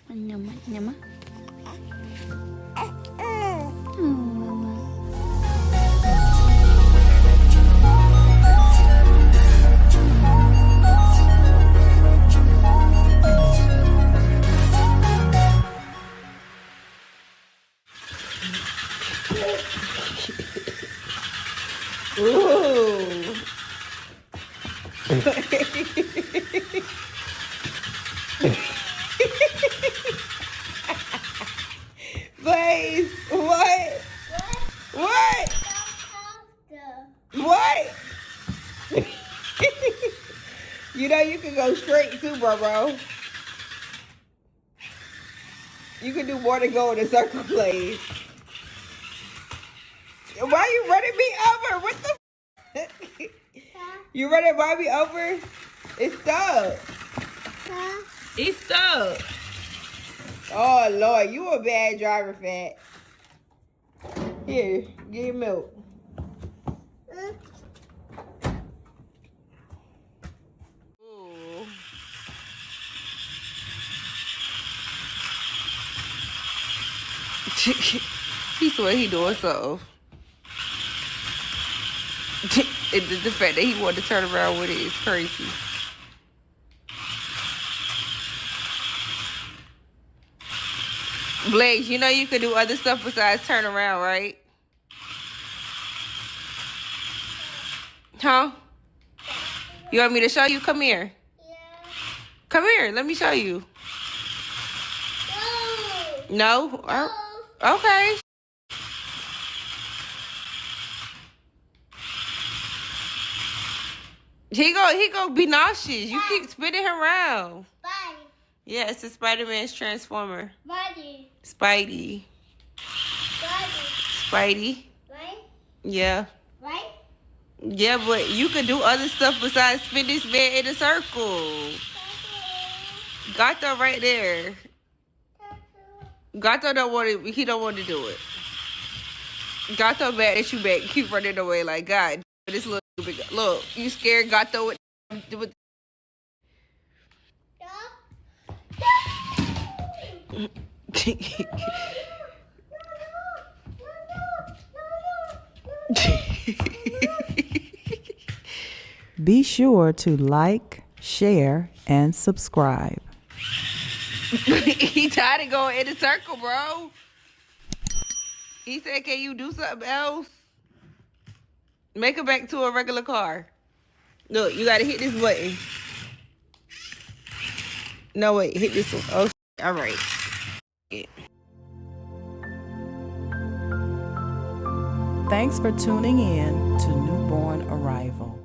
Nyama, nyama. Ooh. Blaze, what? What? What? You know you can go straight too, bro. You can do more than go in a circle, Blaze. Why you running me over? What the? You running Bobby over? It's stuck. It's stuck. Oh, Lord. You a bad driver, Fat. Here, give your milk. Ooh. He swear he doing something. The fact that he wanted to turn around with it is crazy. Blaze, you know you could do other stuff besides turn around, right? Huh? You want me to show you? Come here. Yeah. Come here. Let me show you. No? No? Okay. He go be nauseous. You keep spinning him around. Bye. Yeah, it's a Spider-Man's transformer. Buddy. Spidey. Spidey. Right? Yeah. Right? Yeah, but you could do other stuff besides spin this man in a circle. Gato right there. Gato don't want to. He don't want to do it. Gato mad at you back. Keep running away like God. This little stupid guy. Look, you scared Gato with. Be sure to like, share, and subscribe. He tired of going in a circle, bro. He said, can you do something else? Make it back to a regular car. Look, you got to hit this button. No, wait. Hit this one. Oh, all right. Yeah. Thanks for tuning in to Newborn Arrival.